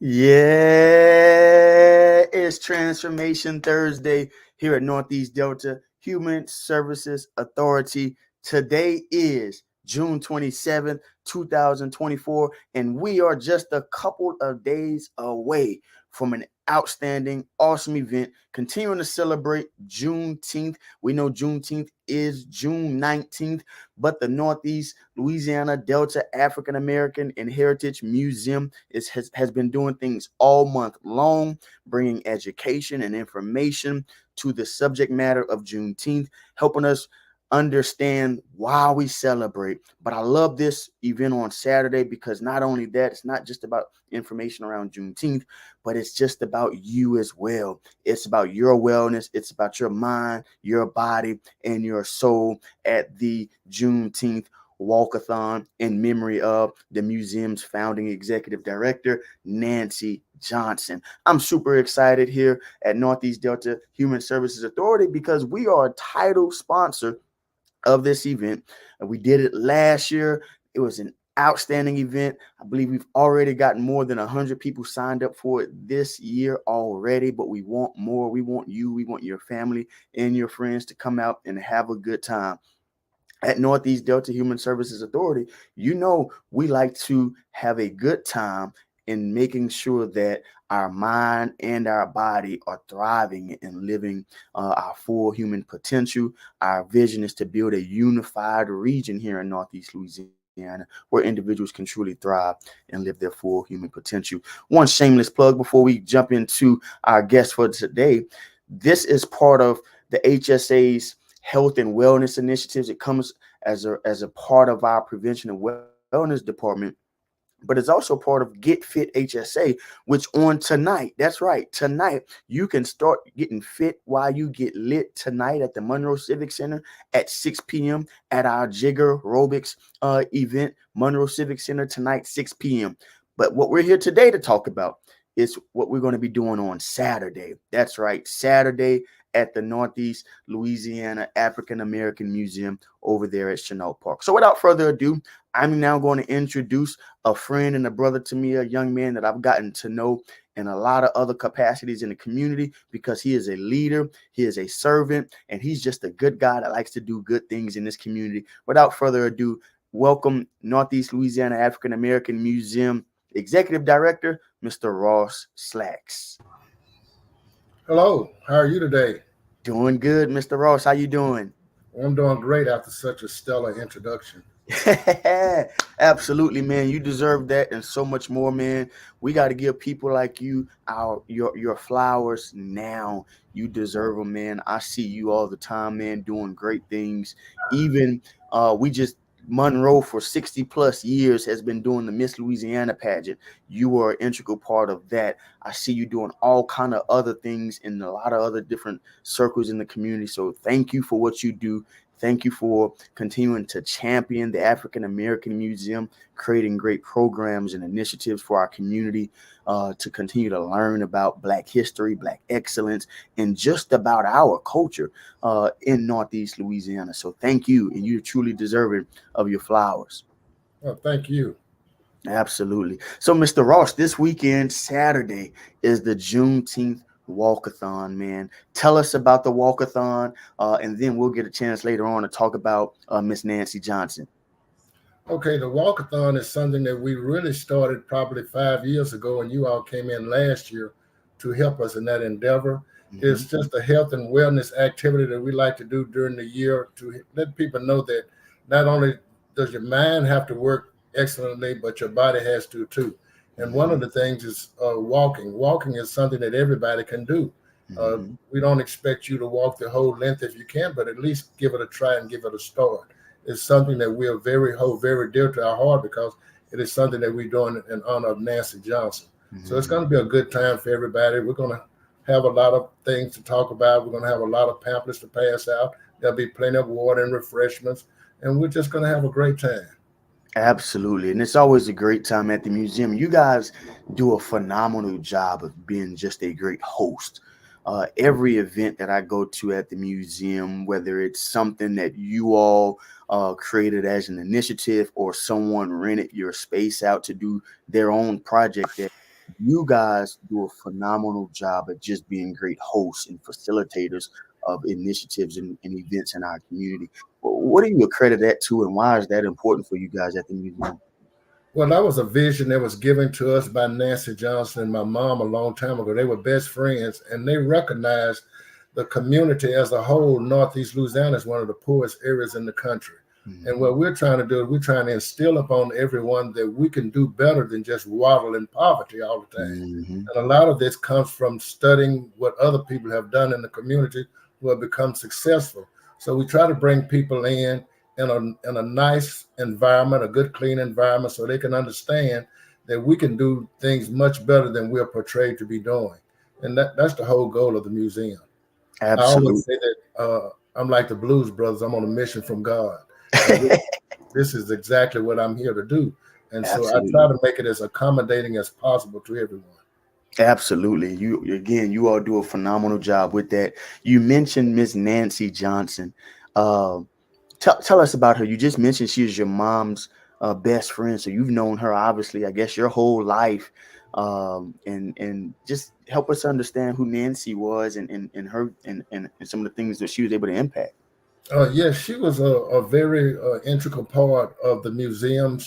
Yeah, it's Transformation Thursday here at Northeast Delta Human Services Authority. Today is June 27th, 2024, and we are just a couple of days away from an outstanding, awesome event continuing to celebrate Juneteenth. We know Juneteenth is June 19th, but the Northeast Louisiana Delta African American and Heritage Museum has been doing things all month long, bringing education and information to the subject matter of Juneteenth, helping us understand why we celebrate. But I love this event on Saturday because not only that, it's not just about information around Juneteenth, but it's just about you as well. It's about your wellness, it's about your mind, your body, and your soul at the Juneteenth Walk-A-Thon in memory of the museum's founding executive director, Nancy Johnson. I'm super excited here at Northeast Delta Human Services Authority because we are a title sponsor of this event. We did it last year. It was an outstanding event. I believe we've already gotten more than 100 people signed up for it this year already, but we want more. We want you, we want your family and your friends to come out and have a good time. At Northeast Delta Human Services Authority, we like to have a good time in making sure that our mind and our body are thriving and living our full human potential. Our vision is to build a unified region here in Northeast Louisiana where individuals can truly thrive and live their full human potential. One shameless plug before we jump into our guest for today. This is part of the HSA's health and wellness initiatives. It comes as a part of our prevention and wellness department, but it's also part of Get Fit HSA, which on tonight, that's right, tonight, you can start getting fit while you get lit tonight at the Monroe Civic Center at 6 p.m. at our Jigger Aerobics event, Monroe Civic Center tonight, 6 p.m. But what we're here today to talk about is what we're going to be doing on Saturday. That's right, Saturday at the Northeast Louisiana African American Museum over there at Chenault Park. So without further ado, I'm now going to introduce a friend and a brother to me, a young man that I've gotten to know in a lot of other capacities in the community because he is a leader, he is a servant, and he's just a good guy that likes to do good things in this community. Without further ado, welcome Northeast Louisiana African American Museum Executive Director, Mr. Ross Slacks. Hello, how are you today? Doing good, Mr. Ross. How you doing? I'm doing great after such a stellar introduction. Absolutely, man. You deserve that and so much more, man. We got to give people like you your flowers now. You deserve them, man. I see you all the time, man, doing great things. Even we just Monroe for 60 plus years has been doing the Miss Louisiana pageant. You were an integral part of that. I see you doing all kind of other things in a lot of other different circles in the community. So thank you for what you do. Thank you for continuing to champion the African American Museum, creating great programs and initiatives for our community to continue to learn about Black history, Black excellence, and just about our culture in Northeast Louisiana. So thank you, and you're truly deserving of your flowers. Well, thank you. Absolutely. So, Mr. Ross, this weekend, Saturday, is the Juneteenth Walk-A-Thon, man. Tell us about the Walk-A-Thon, and then we'll get a chance later on to talk about Miss Nancy Johnson. Okay, the walkathon is something that we really started probably 5 years ago, and you all came in last year to help us in that endeavor. Mm-hmm. It's just a health and wellness activity that we like to do during the year to let people know that not only does your mind have to work excellently, but your body has to too. And one Mm-hmm. of the things is walking. Walking is something that everybody can do. Mm-hmm. We don't expect you to walk the whole length if you can, but at least give it a try and give it a start. It's something that we are hold very dear to our heart because it is something that we're doing in honor of Nancy Johnson. So it's Mm-hmm. going to be a good time for everybody. We're going to have a lot of things to talk about. We're going to have a lot of pamphlets to pass out. There'll be plenty of water and refreshments, and we're just going to have a great time. Absolutely. And it's always a great time at the museum. You guys do a phenomenal job of being just a great host. Every event that I go to at the museum, whether it's something that you all created as an initiative or someone rented your space out to do their own project there, You guys do a phenomenal job at just being great hosts and facilitators of initiatives and events in our community. What do you accredit that to, and why is that important for you guys at the museum? Well, that was a vision that was given to us by Nancy Johnson and my mom a long time ago. They were best friends, and they recognized the community as a whole. Northeast Louisiana is one of the poorest areas in the country. And what we're trying to do is we're trying to instill upon everyone that we can do better than just waddle in poverty all the time. Mm-hmm. And a lot of this comes from studying what other people have done in the community who have become successful. So we try to bring people in a nice environment, a good, clean environment, so they can understand that we can do things much better than we're portrayed to be doing. And that's the whole goal of the museum. I always Absolutely. say that I'm like the Blues Brothers. I'm on a mission from God. And this is exactly what I'm here to do. And so I try Absolutely. to make it as accommodating as possible to everyone. Absolutely. You all do a phenomenal job with that. You mentioned Miss Nancy Johnson. Uh, tell us about her. You just mentioned she is your mom's best friend, so you've known her obviously, I guess, your whole life. And just help us understand who Nancy was and her and some of the things that she was able to impact. Yes, she was a very integral part of the museum.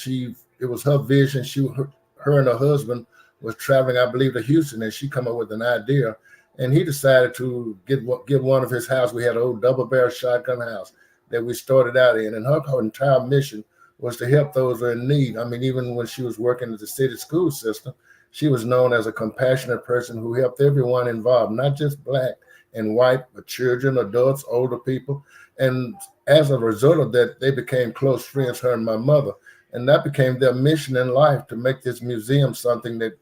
It was her vision. Her and her husband was traveling, I believe, to Houston, and she come up with an idea, and he decided to get one of his house. We had an old double barrel shotgun house that we started out in, and her entire mission was to help those who are in need. I mean, even when she was working at the city school system, she was known as a compassionate person who helped everyone involved, not just black and white, but children, adults, older people. And as a result of that, they became close friends, her and my mother. And that became their mission in life, to make this museum something that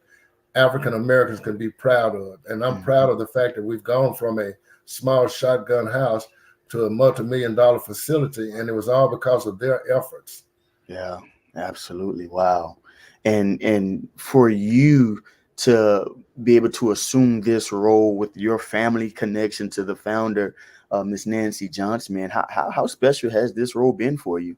African Americans can be proud of. And I'm proud of the fact that we've gone from a small shotgun house to a multi-million-dollar facility. And it was all because of their efforts. Yeah, absolutely. Wow. And for you to be able to assume this role with your family connection to the founder, Miss Nancy Johnson, man, how special has this role been for you?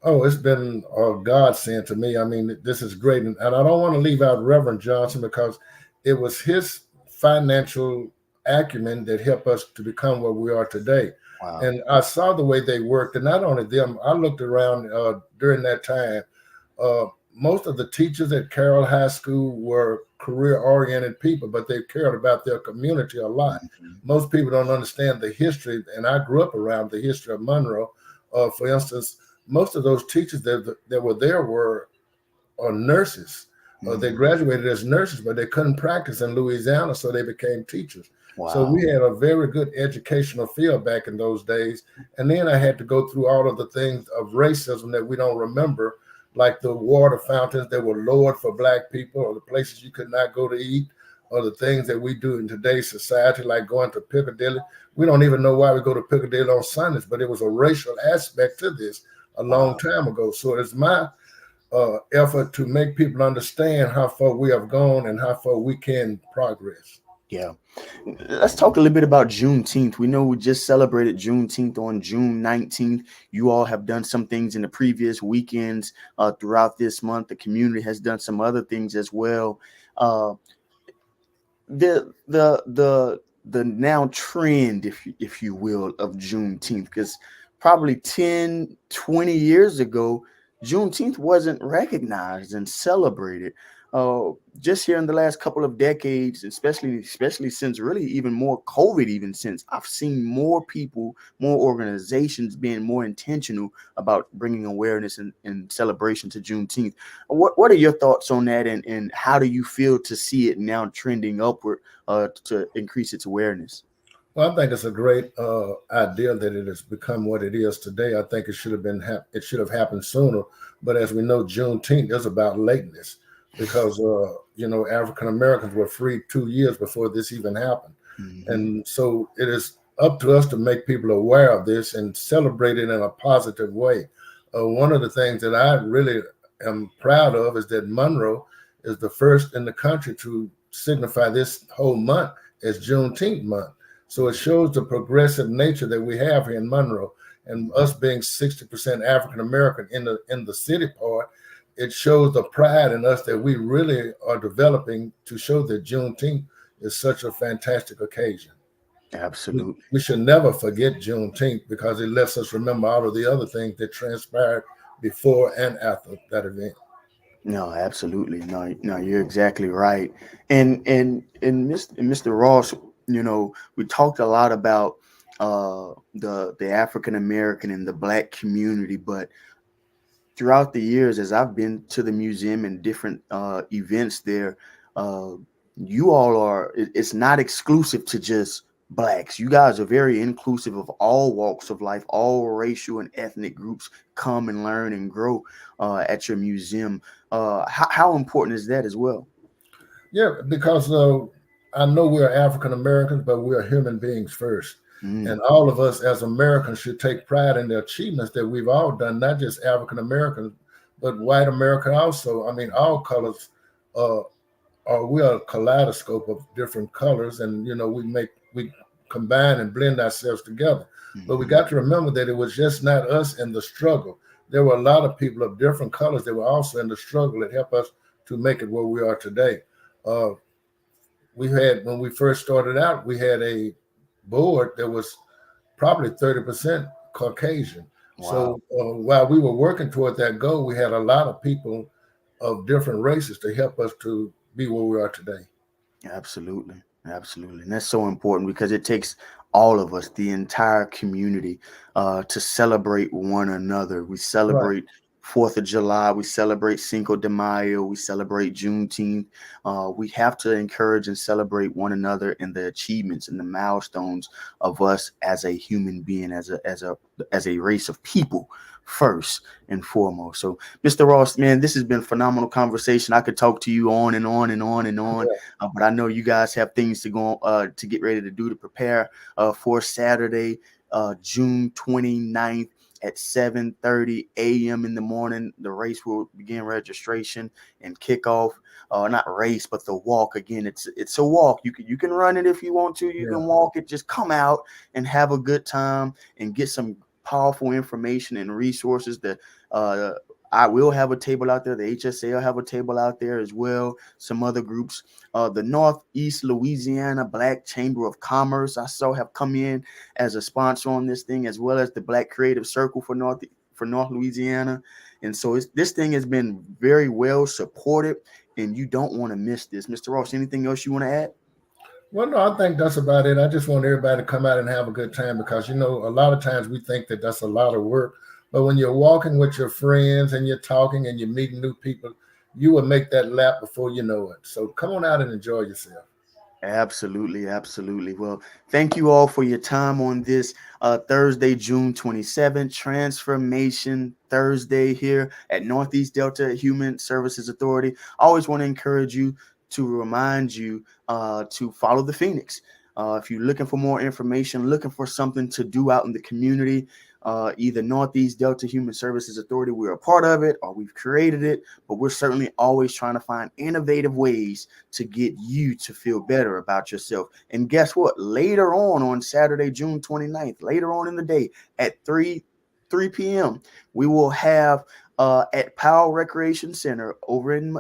Oh, it's been a godsend to me. I mean, this is great. And I don't want to leave out Reverend Johnson, because it was his financial acumen that helped us to become what we are today. Wow. And I saw the way they worked. And not only them, I looked around during that time. Uh, Most of the teachers at Carroll High School were career-oriented people, but they cared about their community a lot. Mhm. Most people don't understand the history, and I grew up around the history of Monroe. For instance, most of those teachers that were there were nurses. They Mhm. graduated as nurses, but they couldn't practice in Louisiana, so they became teachers. So Wow. we had a very good educational field back in those days. And then I had to go through all of the things of racism that we don't remember, like the water fountains that were lowered for black people, or the places you could not go to eat, or the things that we do in today's society, like going to Piccadilly. We don't even know why we go to Piccadilly on Sundays, but it was a racial aspect to this a long Wow. time ago. So it's my effort to make people understand how far we have gone and how far we can progress. Yeah. Let's talk a little bit about Juneteenth. We know we just celebrated Juneteenth on June 19th. You all have done some things in the previous weekends throughout this month. The community has done some other things as well. Uh, the now trend, if you will, of Juneteenth, because probably 10, 20 years ago, Juneteenth wasn't recognized and celebrated. Just here in the last couple of decades, especially since really even more COVID, even since I've seen more people, more organizations being more intentional about bringing awareness and celebration to Juneteenth. What are your thoughts on that, and how do you feel to see it now trending upward to increase its awareness? Well, I think it's a great idea that it has become what it is today. I think it should have been it should have happened sooner. But as we know, Juneteenth is about lateness, because African Americans were freed 2 years before this even happened, Hmm. and so it is up to us to make people aware of this and celebrate it in a positive way. One of the things that I really am proud of is that Monroe is the first in the country to signify this whole month as Juneteenth month. So it shows the progressive nature that we have here in Monroe, and us being 60% African American in the city part, it shows the pride in us that we really are developing to show that Juneteenth is such a fantastic occasion. Absolutely. We should never forget Juneteenth because it lets us remember all of the other things that transpired before and after that event. No, absolutely. No, no, you're exactly right. And Mr. Ross, we talked a lot about the African American and the Black community, but throughout the years, as I've been to the museum and different events there, uh, you all are, it's not exclusive to just Blacks. You guys are very inclusive of all walks of life, all racial and ethnic groups come and learn and grow at your museum. How important is that as well? Yeah, because I know we're African Americans, but we're human beings first. And Mm, all of us as Americans should take pride in the achievements that we've all done, not just African Americans, but white America also. I mean, all colors uh, we are a kaleidoscope of different colors, and we combine and blend ourselves together. But we mhm. got to remember that it was just not us in the struggle. There were a lot of people of different colors that were also in the struggle that helped us to make it where we are today. Uh, we had when we first started out, we had a board that was probably 30% Caucasian. Wow. So while we were working toward that goal, we had a lot of people of different races to help us to be where we are today. Absolutely. Absolutely. And that's so important because it takes all of us, the entire community, to celebrate one another. We Right. celebrate 4th of July. We celebrate Cinco de Mayo. We celebrate Juneteenth. We have to encourage and celebrate one another in the achievements and the milestones of us as a human being, as a race of people first and foremost. So, Mr. Ross, man, this has been phenomenal conversation. I could talk to you on and on and on and on. Yeah. But I know you guys have things to go to get ready to do to prepare for Saturday, June 29th at 7:30 a.m. in the morning. The race will begin registration and kickoff. Not race, but the walk. Again, it's a walk. You can run it if you want to. You Yeah. can walk it. Just come out and have a good time and get some powerful information and resources that uh, I will have a table out there. The HSA will have a table out there as well. Some other groups, the Northeast Louisiana Black Chamber of Commerce, I saw have come in as a sponsor on this thing, as well as the Black Creative Circle for North Louisiana. And so this thing has been very well supported, and you don't want to miss this. Mr. Ross, anything else you want to add? Well, no, I think that's about it. I just want everybody to come out and have a good time because, a lot of times we think that that's a lot of work. But when you're walking with your friends and you're talking and you're meeting new people, you will make that lap before you know it. So come on out and enjoy yourself. Absolutely, absolutely. Well, thank you all for your time on this Thursday, June 27th, Transformation Thursday here at Northeast Delta Human Services Authority. I always want to encourage you to remind you to follow the Phoenix. If you're looking for more information, looking for something to do out in the community, either Northeast Delta Human Services Authority, we're a part of it or we've created it, but we're certainly always trying to find innovative ways to get you to feel better about yourself. And guess what? Later on Saturday, June 29th, later on in the day at 3 p.m., we will have at Powell Recreation Center over in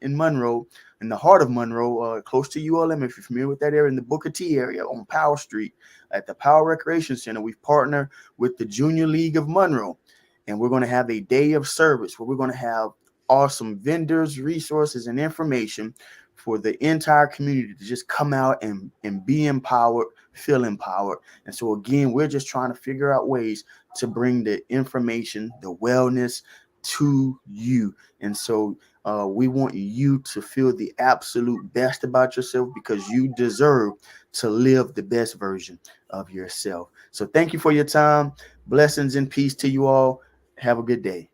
Monroe, in the heart of Monroe, close to ULM, if you're familiar with that area, in the Booker T area on Powell Street at the Powell Recreation Center. We've partnered with the Junior League of Monroe, and we're going to have a day of service where we're going to have awesome vendors, resources, and information for the entire community to just come out and be empowered, feel empowered. And so, again, we're just trying to figure out ways to bring the information, the wellness to you. And so, we want you to feel the absolute best about yourself because you deserve to live the best version of yourself. So, thank you for your time. Blessings and peace to you all. Have a good day.